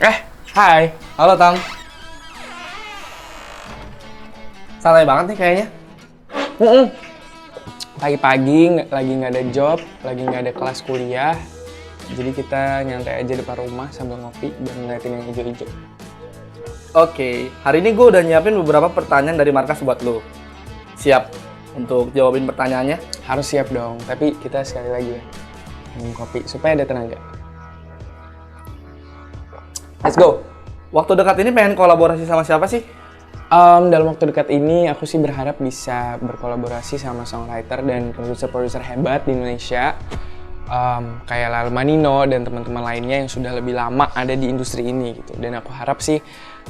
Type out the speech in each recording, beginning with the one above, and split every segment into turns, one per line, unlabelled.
Hai.
Halo Tam. Santai banget nih kayaknya.
Pagi-pagi lagi nggak ada job, lagi nggak ada kelas kuliah. Jadi kita nyantai aja depan rumah sambil ngopi dan ngeliatin yang hijau-hijau.
Oke, hari ini gue udah nyiapin beberapa pertanyaan dari markas buat lo. Siap untuk jawabin pertanyaannya?
Harus siap dong, tapi kita sekali lagi ya minum kopi supaya ada tenaga. Let's go!
Waktu dekat ini pengen kolaborasi sama siapa sih?
Dalam waktu dekat ini aku sih berharap bisa berkolaborasi sama songwriter dan produser-produser hebat di Indonesia, kayak Lal Manino dan teman-teman lainnya yang sudah lebih lama ada di industri ini gitu. Dan aku harap sih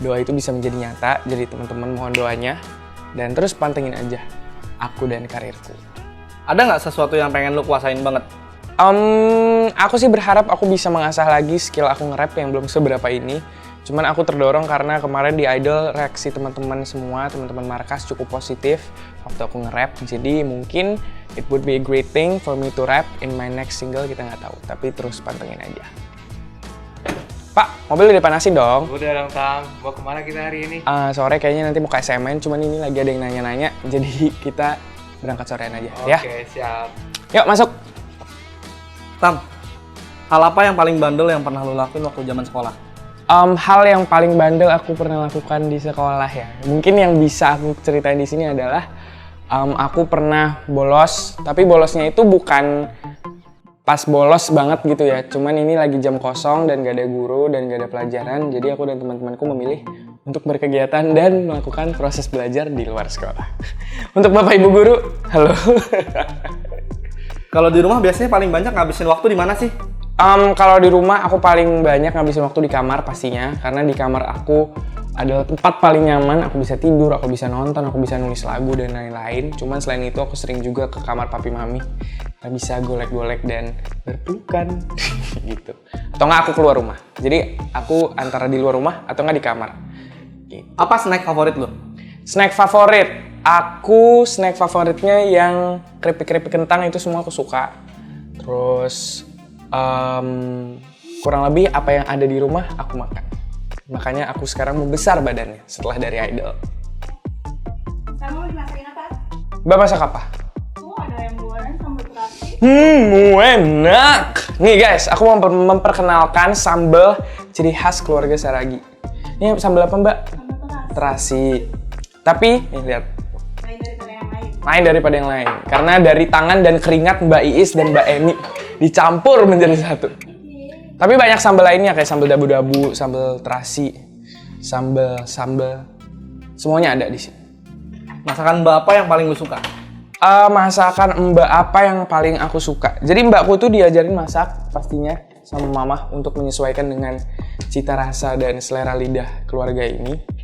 doa itu bisa menjadi nyata. Jadi teman-teman mohon doanya dan terus pantengin aja aku dan karirku.
Ada nggak sesuatu yang pengen lo kuasain banget?
Aku sih berharap aku bisa mengasah lagi skill aku nge-rap yang belum seberapa ini. Cuman aku terdorong karena kemarin di Idol reaksi teman-teman semua, teman-teman markas cukup positif waktu aku nge-rap. Jadi mungkin it would be a great thing for me to rap in my next single, kita nggak tahu. Tapi terus pantengin aja. Pak, mobil udah dipanasin dong.
Udah dong Tam, mau kemana kita hari ini?
Sore kayaknya nanti mau ke SMN, cuman ini lagi ada yang nanya-nanya. Jadi kita berangkat sorean aja ya.
Oke, siap.
Yuk masuk.
Tam, hal apa yang paling bandel yang pernah lo lakuin waktu zaman sekolah?
Hal yang paling bandel aku pernah lakukan di sekolah ya. Mungkin yang bisa aku ceritain di sini adalah aku pernah bolos, tapi bolosnya itu bukan pas bolos banget gitu ya. Cuman ini lagi jam kosong dan gak ada guru dan gak ada pelajaran. Jadi aku dan teman-temanku memilih untuk berkegiatan dan melakukan proses belajar di luar sekolah. Untuk Bapak Ibu Guru, halo.
Kalau di rumah biasanya paling banyak ngabisin waktu di mana sih?
Kalau di rumah aku paling banyak ngabisin waktu di kamar pastinya, karena di kamar aku adalah tempat paling nyaman. Aku bisa tidur, aku bisa nonton, aku bisa nulis lagu dan lain-lain. Cuman selain itu aku sering juga ke kamar papi mami. Kita bisa golek-golek dan berpelukan gitu. Atau nggak aku keluar rumah. Jadi aku antara di luar rumah atau nggak di kamar. Gitu.
Apa snack favorit lo?
Snack favorit? Aku snack favoritnya yang keripik-keripik kentang itu semua aku suka. Terus kurang lebih apa yang ada di rumah aku makan. Makanya aku sekarang membesar badannya setelah dari Idol.
Kamu dimasakin apa?
Mbak masak apa?
Oh, ada yang goreng sambal terasi.
Enak! Nih guys, aku mau memperkenalkan sambal ciri khas keluarga Saragi. Ini sambal apa Mbak?
Sambal terasi.
Terasi. Tapi, nih lihat.
Lain daripada yang lain.
Lain daripada yang lain. Karena dari tangan dan keringat Mbak Iis dan Mbak Eni dicampur menjadi satu. Tapi banyak sambal lainnya kayak sambal dabu-dabu, sambal terasi, sambal. Semuanya ada di sini.
Masakan Mbak apa yang paling lo suka?
Masakan Mbak apa yang paling aku suka? Jadi mbakku tuh diajarin masak pastinya sama mama untuk menyesuaikan dengan cita rasa dan selera lidah keluarga ini.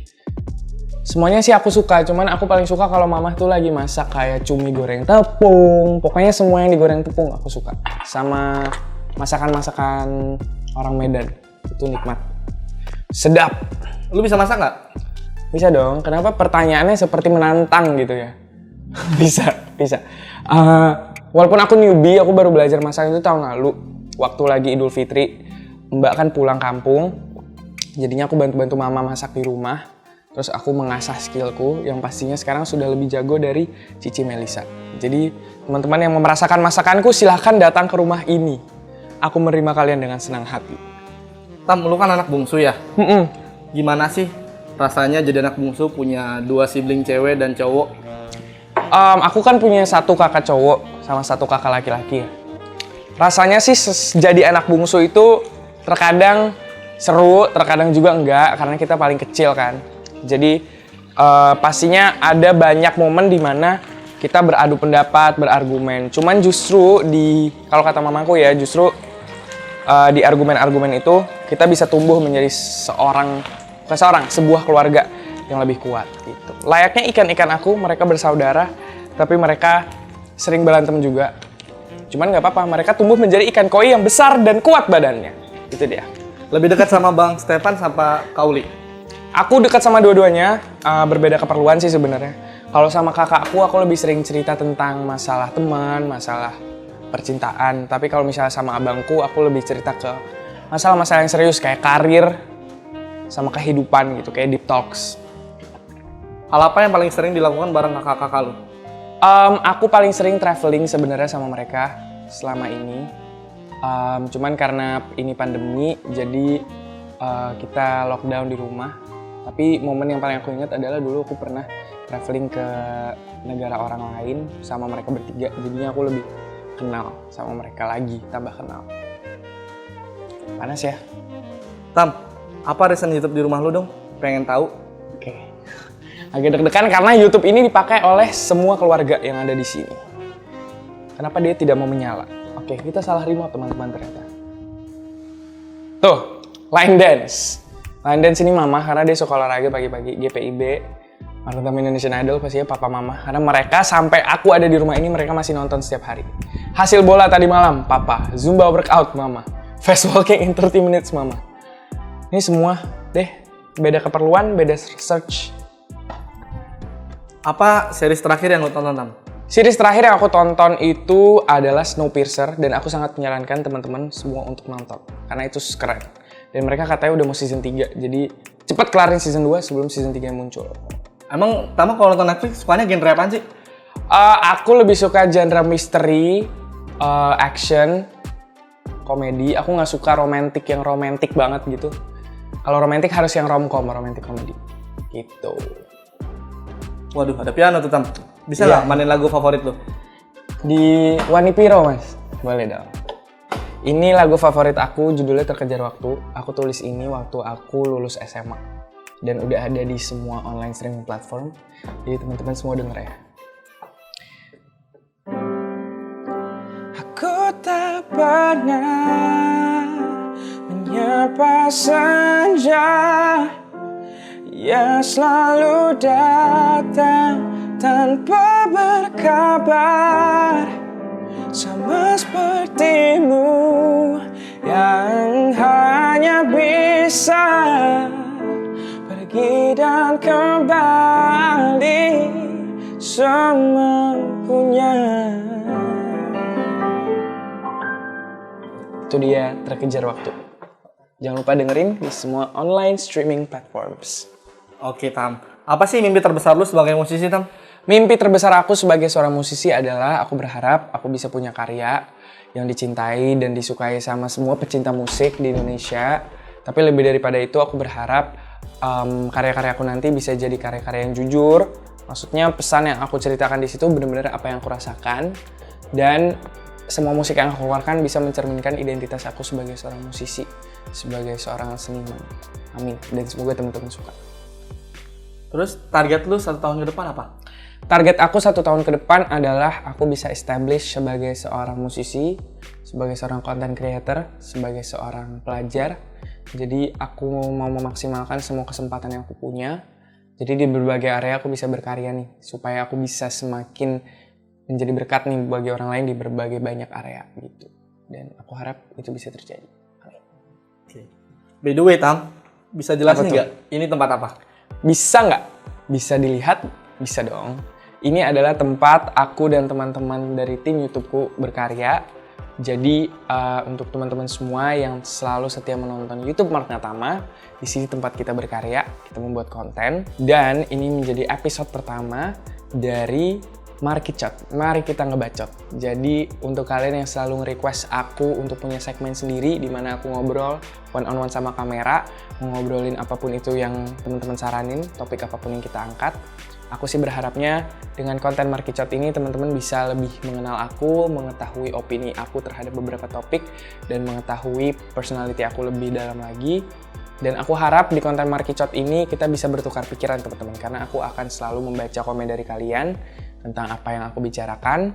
Semuanya sih aku suka, cuman aku paling suka kalau mama tuh lagi masak kayak cumi goreng tepung. Pokoknya semua yang digoreng tepung aku suka. Sama masakan-masakan orang Medan, itu nikmat. Sedap.
Lu bisa masak nggak?
Bisa dong, kenapa pertanyaannya seperti menantang gitu ya? Bisa. Walaupun aku newbie, aku baru belajar masak itu tahun lalu. Waktu lagi Idul Fitri, Mbak kan pulang kampung. Jadinya aku bantu-bantu mama masak di rumah. Terus aku mengasah skillku yang pastinya sekarang sudah lebih jago dari Cici Melisa. Jadi teman-teman yang mau merasakan masakanku silahkan datang ke rumah ini. Aku menerima kalian dengan senang hati.
Tam, lu kan anak bungsu ya? Gimana sih rasanya jadi anak bungsu punya 2 sibling cewek dan cowok?
Aku kan punya 1 kakak cowok sama 1 kakak laki-laki ya. Rasanya sih jadi anak bungsu itu terkadang seru, terkadang juga enggak karena kita paling kecil kan. Jadi pastinya ada banyak momen di mana kita beradu pendapat, berargumen. Cuman justru kalau kata mamaku ya, justru di argumen-argumen itu kita bisa tumbuh menjadi sebuah keluarga yang lebih kuat gitu. Layaknya ikan-ikan aku, mereka bersaudara, tapi mereka sering berantem juga. Cuman nggak apa-apa, mereka tumbuh menjadi ikan koi yang besar dan kuat badannya. Itu dia.
Lebih dekat sama Bang Stefan sama Kauli?
Aku dekat sama dua-duanya, berbeda keperluan sih sebenarnya. Kalau sama kakakku, aku lebih sering cerita tentang masalah teman, masalah percintaan. Tapi kalau misalnya sama abangku, aku lebih cerita ke masalah-masalah yang serius kayak karir, sama kehidupan gitu, kayak deep talks.
Hal apa yang paling sering dilakukan bareng kakak-kakak lu?
Aku paling sering traveling sebenarnya sama mereka selama ini. Cuman karena ini pandemi, jadi kita lockdown di rumah. Tapi momen yang paling aku ingat adalah dulu aku pernah traveling ke negara orang lain sama mereka bertiga. Jadinya aku lebih kenal sama mereka lagi, tambah kenal. Panas ya?
Tam, apa reason YouTube di rumah lu dong? Pengen tahu.
Oke. Agak deg-degan karena YouTube ini dipakai oleh semua keluarga yang ada di sini. Kenapa dia tidak mau menyala? Oke, kita salah remote teman-teman ternyata. Tuh, line dance. Line dance ini mama karena dia suka olahraga pagi-pagi. GPIB, Marketing Indonesian Idol pastinya papa mama. Karena mereka sampai aku ada di rumah ini mereka masih nonton setiap hari. Hasil bola tadi malam, papa. Zumba workout, mama. Fast walking in 30 minutes, mama. Ini semua deh, beda keperluan, beda search.
Apa series terakhir yang lu tonton, Tam?
Series terakhir yang aku tonton itu adalah Snowpiercer dan aku sangat menyarankan teman-teman semua untuk nonton karena itu keren. Dan mereka katanya udah mau season 3, jadi cepet kelarin season 2 sebelum season 3 muncul.
Emang Tama kalau nonton Netflix sukanya genre apaan sih?
Aku lebih suka genre misteri, action, komedi. Aku nggak suka romantis yang romantis banget gitu. Kalau romantis harus yang romcom, romantis komedi. Gitu.
Waduh, ada piano tuh, Tam. Bisa
Iya.
nggak mainin lagu favorit lu?
Di Wanipiro, Mas. Boleh dong. Ini lagu favorit aku, judulnya Terkejar Waktu. Aku tulis ini waktu aku lulus SMA. Dan udah ada di semua online streaming platform. Jadi teman-teman semua denger ya. Aku tak pernah menyapa senja. Ia selalu datang tanpa berkabar. Sama sepertimu yang hanya bisa pergi dan kembali semampunya. Itu dia Terkejar Waktu. Jangan lupa dengerin di semua online streaming platforms.
Oke, Tam. Apa sih mimpi terbesar lu sebagai musisi, Tam?
Mimpi terbesar aku sebagai seorang musisi adalah aku berharap aku bisa punya karya yang dicintai dan disukai sama semua pecinta musik di Indonesia. Tapi lebih daripada itu aku berharap karya-karya aku nanti bisa jadi karya-karya yang jujur. Maksudnya pesan yang aku ceritakan di situ benar-benar apa yang aku rasakan. Dan semua musik yang aku keluarkan bisa mencerminkan identitas aku sebagai seorang musisi, sebagai seorang seniman. Amin. Dan semoga teman-teman suka.
Terus target lu 1 tahun ke depan apa?
Target aku 1 tahun ke depan adalah aku bisa establish sebagai seorang musisi, sebagai seorang content creator, sebagai seorang pelajar. Jadi aku mau memaksimalkan semua kesempatan yang aku punya. Jadi di berbagai area aku bisa berkarya nih, supaya aku bisa semakin menjadi berkat nih bagi orang lain di berbagai banyak area gitu. Dan aku harap itu bisa terjadi. Amin.
Oke. By the way, Tam, bisa jelasin
Apa tuh?
nggak ini tempat apa?
Bisa nggak? Bisa dilihat? Bisa dong. Ini adalah tempat aku dan teman-teman dari tim YouTubeku berkarya. Jadi untuk teman-teman semua yang selalu setia menonton YouTube Mark Natama, di sini tempat kita berkarya, kita membuat konten. Dan ini menjadi episode pertama dari Mari kita ngebacot. Jadi untuk kalian yang selalu nge-request aku untuk punya segmen sendiri di mana aku ngobrol one on one sama kamera, mau ngobrolin apapun itu yang teman-teman saranin, topik apapun yang kita angkat. Aku sih berharapnya dengan konten Markicot ini teman-teman bisa lebih mengenal aku, mengetahui opini aku terhadap beberapa topik, dan mengetahui personality aku lebih dalam lagi. Dan aku harap di konten Markicot ini kita bisa bertukar pikiran teman-teman, karena aku akan selalu membaca komen dari kalian tentang apa yang aku bicarakan.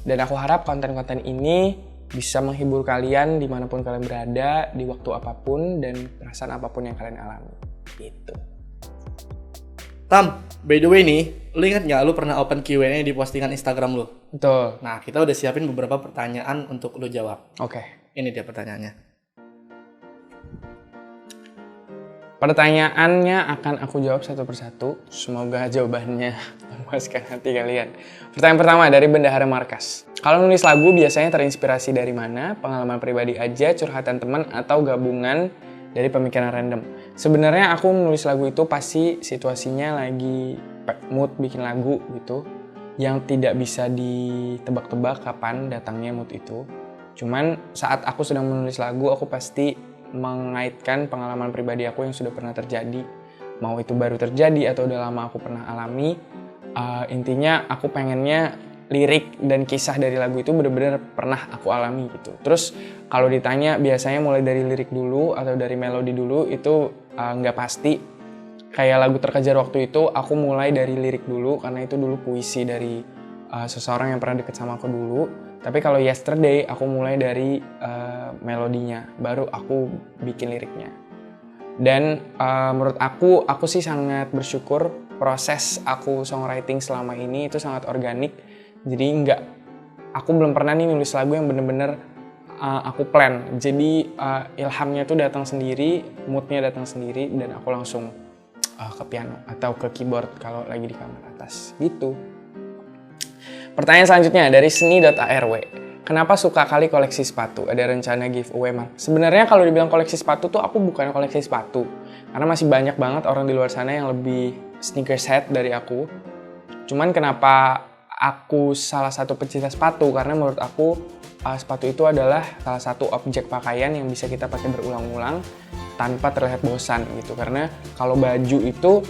Dan aku harap konten-konten ini bisa menghibur kalian dimanapun kalian berada, di waktu apapun, dan perasaan apapun yang kalian alami. Gitu.
Tam, by the way nih, lu ingat nggak lu pernah open Q&A di postingan Instagram lu?
Betul.
Nah, kita udah siapin beberapa pertanyaan untuk lu jawab.
Oke.
Ini dia pertanyaannya.
Pertanyaannya akan aku jawab satu persatu. Semoga jawabannya memuaskan hati kalian. Pertanyaan pertama dari Bendahara Markas. Kalau nulis lagu biasanya terinspirasi dari mana? Pengalaman pribadi aja, curhatan teman, atau gabungan dari pemikiran random. Sebenarnya aku menulis lagu itu pasti situasinya lagi mood bikin lagu gitu, yang tidak bisa ditebak-tebak kapan datangnya mood itu. Cuman saat aku sedang menulis lagu, aku pasti mengaitkan pengalaman pribadi aku yang sudah pernah terjadi. Mau itu baru terjadi atau udah lama aku pernah alami. Intinya aku pengennya lirik dan kisah dari lagu itu benar-benar pernah aku alami gitu. Terus kalau ditanya biasanya mulai dari lirik dulu atau dari melodi dulu, itu nggak pasti. Kayak lagu Terkejar Waktu itu aku mulai dari lirik dulu karena itu dulu puisi dari seseorang yang pernah deket sama aku dulu. Tapi kalau Yesterday aku mulai dari melodinya, baru aku bikin liriknya. Dan menurut aku sih sangat bersyukur proses aku songwriting selama ini itu sangat organik. Jadi aku belum pernah nih nulis lagu yang bener-bener aku plan. Jadi ilhamnya tuh datang sendiri, moodnya datang sendiri, dan aku langsung ke piano atau ke keyboard kalau lagi di kamar atas gitu. Pertanyaan selanjutnya dari seni.arw. Kenapa suka kali koleksi sepatu? Ada rencana giveaway, Mark? Sebenarnya kalau dibilang koleksi sepatu tuh aku bukan koleksi sepatu. Karena masih banyak banget orang di luar sana yang lebih sneakerhead dari aku. Cuman kenapa aku salah satu pecinta sepatu? Karena menurut aku sepatu itu adalah salah satu objek pakaian yang bisa kita pakai berulang-ulang tanpa terlihat bosan gitu. Karena kalau baju itu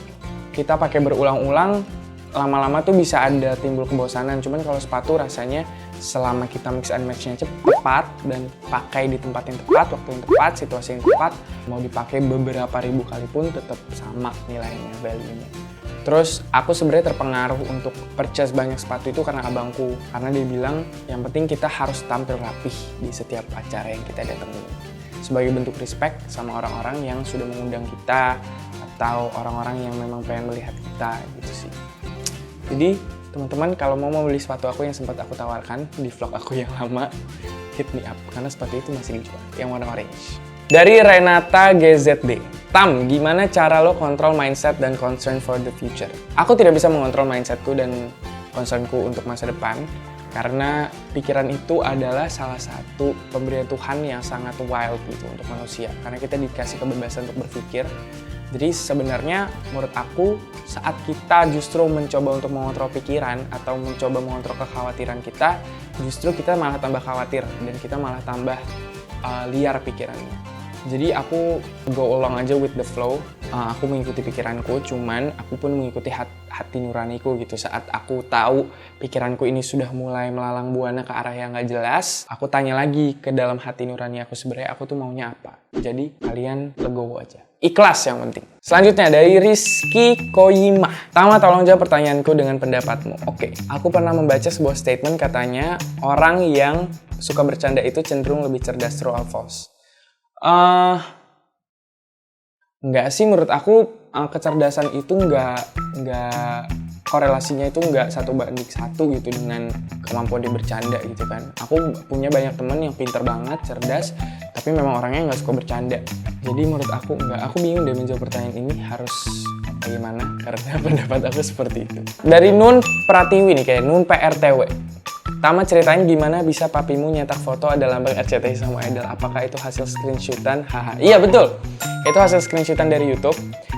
kita pakai berulang-ulang, lama-lama tuh bisa ada timbul kebosanan. Cuman kalau sepatu rasanya selama kita mix and match-nya tepat dan pakai di tempat yang tepat, waktu yang tepat, situasi yang tepat, mau dipakai beberapa ribu kali pun tetap sama nilainya, value-nya. Terus aku sebenarnya terpengaruh untuk purchase banyak sepatu itu karena abangku. Karena dia bilang yang penting kita harus tampil rapih di setiap acara yang kita datengin. Sebagai bentuk respect sama orang-orang yang sudah mengundang kita atau orang-orang yang memang pengen melihat kita gitu sih. Jadi teman-teman kalau mau beli sepatu aku yang sempat aku tawarkan di vlog aku yang lama, hit me up karena sepatu itu masih dijual yang warna orange. Dari Renata GZD. Tam, gimana cara lo kontrol mindset dan concern for the future? Aku tidak bisa mengontrol mindsetku dan concernku untuk masa depan karena pikiran itu adalah salah satu pemberian Tuhan yang sangat wild gitu untuk manusia. Karena kita dikasih kebebasan untuk berpikir. Jadi sebenarnya menurut aku saat kita justru mencoba untuk mengontrol pikiran atau mencoba mengontrol kekhawatiran kita, justru kita malah tambah khawatir dan kita malah tambah liar pikirannya. Jadi aku go along aja with the flow, aku mengikuti pikiranku, cuman aku pun mengikuti hati nuraniku gitu. Saat aku tahu pikiranku ini sudah mulai melalang buana ke arah yang gak jelas, aku tanya lagi ke dalam hati nurani aku sebenarnya aku tuh maunya apa. Jadi kalian legowo aja. Ikhlas yang penting. Selanjutnya dari Rizky Koyimah. Tama, tolong jawab pertanyaanku dengan pendapatmu. Oke, aku pernah membaca sebuah statement katanya orang yang suka bercanda itu cenderung lebih cerdas, true or false? Enggak sih, menurut aku kecerdasan itu enggak korelasinya itu enggak 1:1 gitu dengan kemampuan dia bercanda gitu kan. Aku punya banyak temen yang pintar banget, cerdas, tapi memang orangnya nggak suka bercanda. Jadi menurut aku enggak, aku bingung deh menjawab pertanyaan ini harus bagaimana karena pendapat aku seperti itu. Dari Nun Pratiwi nih, kayak Nun PRTW. Tama, ceritain gimana bisa papimu nyetak foto ada lambang RCTI sama Idol. Apakah itu hasil screenshotan? Haha. Iya betul, itu hasil screenshotan dari YouTube.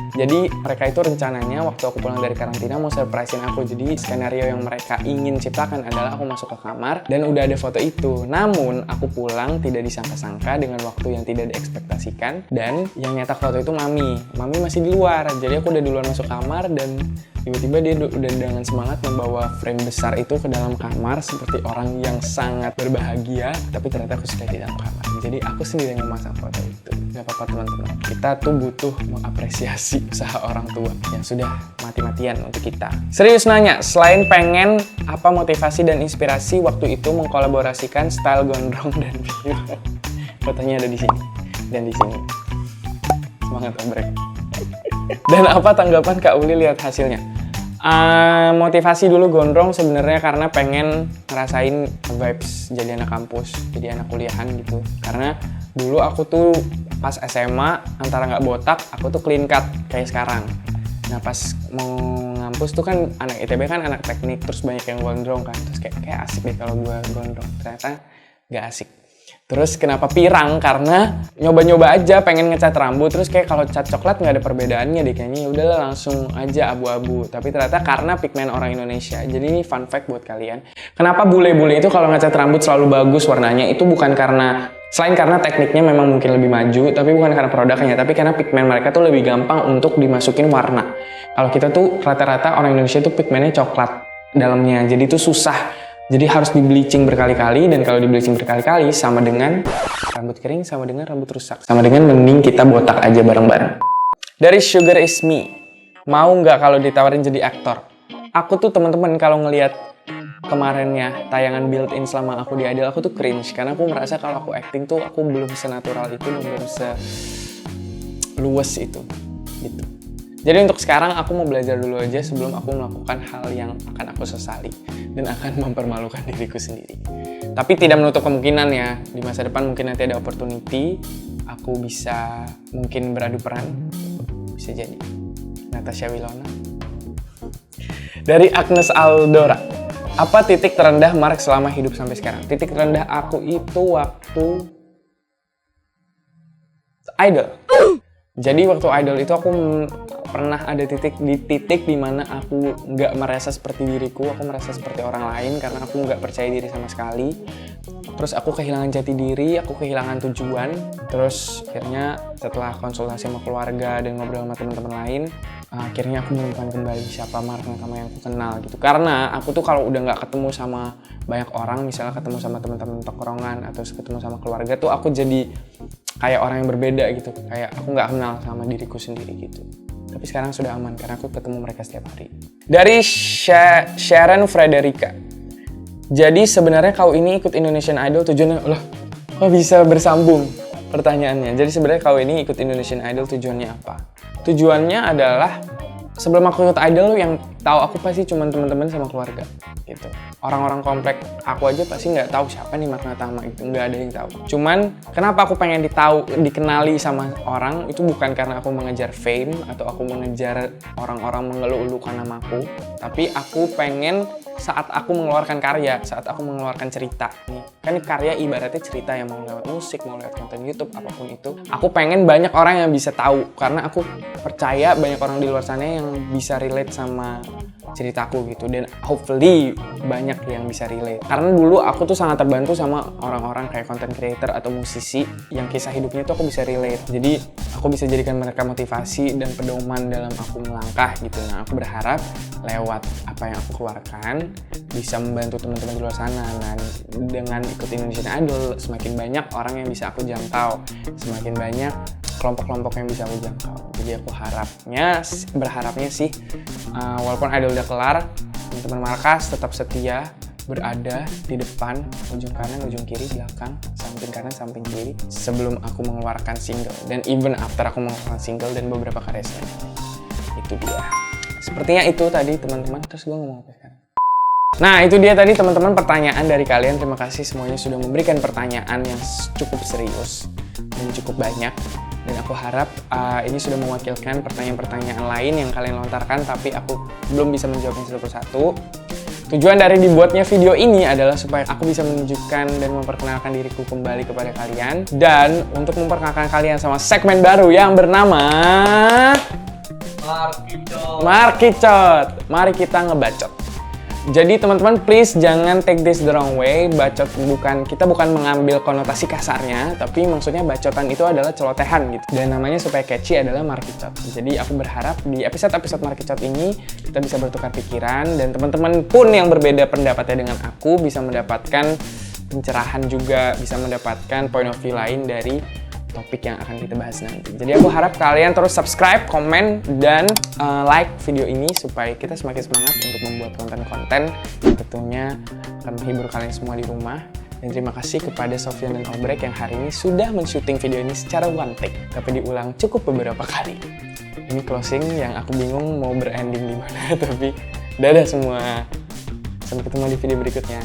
Jadi mereka itu rencananya waktu aku pulang dari karantina mau surprisein aku. Jadi skenario yang mereka ingin ciptakan adalah aku masuk ke kamar dan udah ada foto itu. Namun aku pulang tidak disangka-sangka dengan waktu yang tidak diekspektasikan. Dan yang nyetak foto itu Mami. Mami masih di luar. Jadi aku udah duluan masuk kamar dan tiba-tiba dia udah dengan semangat membawa frame besar itu ke dalam kamar seperti orang yang sangat berbahagia. Tapi ternyata aku sudah di dalam kamar. Jadi aku sendiri yang memasang foto itu. Gak apa-apa teman-teman. Kita tuh butuh mengapresiasi usaha orang tua yang sudah mati-matian untuk kita. Serius nanya, selain pengen apa motivasi dan inspirasi waktu itu mengkolaborasikan style gondrong dan biru? Fotonya ada di sini dan di sini. Semangat obrek. Dan apa tanggapan Kak Uli lihat hasilnya? Motivasi dulu gondrong sebenarnya karena pengen ngerasain vibes jadi anak kampus, jadi anak kuliahan gitu. Karena dulu aku tuh pas SMA antara nggak botak, aku tuh clean cut kayak sekarang. Nah pas mau ngampus tuh kan anak ITB kan anak teknik, terus banyak yang gondrong kan, terus kayak asik deh kalau gue gondrong. Ternyata nggak asik. Terus kenapa pirang? Karena nyoba-nyoba aja pengen ngecat rambut, terus kayak kalau cat coklat nggak ada perbedaannya deh kayaknya, ya udahlah langsung aja abu-abu. Tapi ternyata karena pigmen orang Indonesia. Jadi ini fun fact buat kalian. Kenapa bule-bule itu kalau ngecat rambut selalu bagus warnanya? Itu bukan karena selain karena tekniknya memang mungkin lebih maju, tapi bukan karena produknya, tapi karena pigmen mereka tuh lebih gampang untuk dimasukin warna. Kalau kita tuh rata-rata orang Indonesia tuh pigmennya coklat dalamnya, jadi tuh susah. Jadi harus di bleaching berkali-kali, dan kalau di bleaching berkali-kali sama dengan rambut kering, sama dengan rambut rusak, sama dengan mending kita botak aja bareng-bareng. Dari Sugar Is Me, mau nggak kalau ditawarin jadi aktor? Aku tuh teman-teman kalau ngelihat kemarinnya tayangan built-in selama aku di Idol, aku tuh cringe karena aku merasa kalau aku acting tuh aku belum senatural itu, belum seluas itu gitu. Jadi untuk sekarang aku mau belajar dulu aja sebelum aku melakukan hal yang akan aku sesali dan akan mempermalukan diriku sendiri. Tapi tidak menutup kemungkinan ya, di masa depan mungkin nanti ada opportunity, aku bisa mungkin beradu peran, bisa jadi. Natasha Wilona. Dari Agnes Aldora, apa titik terendah Mark selama hidup sampai sekarang? Titik terendah aku itu waktu Idol. Jadi waktu Idol itu aku pernah ada titik di mana aku nggak merasa seperti diriku, aku merasa seperti orang lain karena aku nggak percaya diri sama sekali. Terus aku kehilangan jati diri, aku kehilangan tujuan. Terus akhirnya setelah konsultasi sama keluarga dan ngobrol sama teman-teman lain, akhirnya aku menemukan kembali siapa Mark Natama yang aku kenal gitu. Karena aku tuh kalau udah nggak ketemu sama banyak orang, misalnya ketemu sama teman-teman tongkrongan atau ketemu sama keluarga tuh aku jadi kayak orang yang berbeda gitu. Kayak aku nggak kenal sama diriku sendiri gitu. Tapi sekarang sudah aman karena aku ketemu mereka setiap hari. Dari Sharon Frederica. Jadi sebenarnya kau ini ikut Indonesian Idol tujuannya, loh, kok bisa bersambung pertanyaannya. Jadi sebenarnya kau ini ikut Indonesian Idol tujuannya apa? Tujuannya adalah sebelum aku ikut Idol yang tahu aku pasti cuma teman-teman sama keluarga gitu. Orang-orang komplek aku aja pasti nggak tahu siapa nih Mark Natama itu, nggak ada yang tahu. Cuman kenapa aku pengen dikenali sama orang itu bukan karena aku mengejar fame atau aku mengejar orang-orang mengeluh-elukan namaku, tapi aku pengen saat aku mengeluarkan karya, saat aku mengeluarkan cerita nih, kan karya ibaratnya cerita yang mau lewat musik, mau lewat konten YouTube, apapun itu, aku pengen banyak orang yang bisa tahu karena aku percaya banyak orang di luar sana yang bisa relate sama ceritaku gitu, dan hopefully banyak yang bisa relate. Karena dulu aku tuh sangat terbantu sama orang-orang kayak content creator atau musisi yang kisah hidupnya tuh aku bisa relate. Jadi aku bisa jadikan mereka motivasi dan pedoman dalam aku melangkah gitu. Nah, aku berharap lewat apa yang aku keluarkan bisa membantu teman-teman di luar sana. Nah, dengan ikut Indonesian Idol semakin banyak orang yang bisa aku jangkau, semakin banyak kelompok-kelompok yang bisa aku jangkau. Jadi aku berharapnya sih walaupun Idol udah kelar, teman-teman Markas tetap setia berada di depan, ujung kanan, ujung kiri, belakang, samping kanan, samping kiri sebelum aku mengeluarkan single dan even after aku mengeluarkan single dan beberapa karya selanjutnya. Itu dia. Sepertinya itu tadi teman-teman. Terus gue ngomong apa sekarang? Nah, itu dia tadi teman-teman pertanyaan dari kalian. Terima kasih semuanya sudah memberikan pertanyaan yang cukup serius dan cukup banyak. Dan aku harap ini sudah mewakilkan pertanyaan-pertanyaan lain yang kalian lontarkan, tapi aku belum bisa menjawabnya satu persatu. Tujuan dari dibuatnya video ini adalah supaya aku bisa menunjukkan dan memperkenalkan diriku kembali kepada kalian. Dan untuk memperkenalkan kalian sama segmen baru yang bernama Markicot. Mari kita ngebacot. Jadi teman-teman please jangan take this the wrong way. Bacot kita bukan mengambil konotasi kasarnya, tapi maksudnya bacotan itu adalah celotehan gitu. Dan namanya supaya catchy adalah Markicot. Jadi aku berharap di episode-episode Markicot ini kita bisa bertukar pikiran dan teman-teman pun yang berbeda pendapatnya dengan aku bisa mendapatkan pencerahan juga, bisa mendapatkan point of view lain dari topik yang akan kita bahas nanti. Jadi aku harap kalian terus subscribe, komen, dan like video ini supaya kita semakin semangat untuk membuat konten-konten yang tentunya akan menghibur kalian semua di rumah. Dan terima kasih kepada Sofyan dan Obrek yang hari ini sudah men-syuting video ini secara one take, tapi diulang cukup beberapa kali. Ini closing yang aku bingung mau berending di mana, tapi dadah semua. Sampai ketemu di video berikutnya.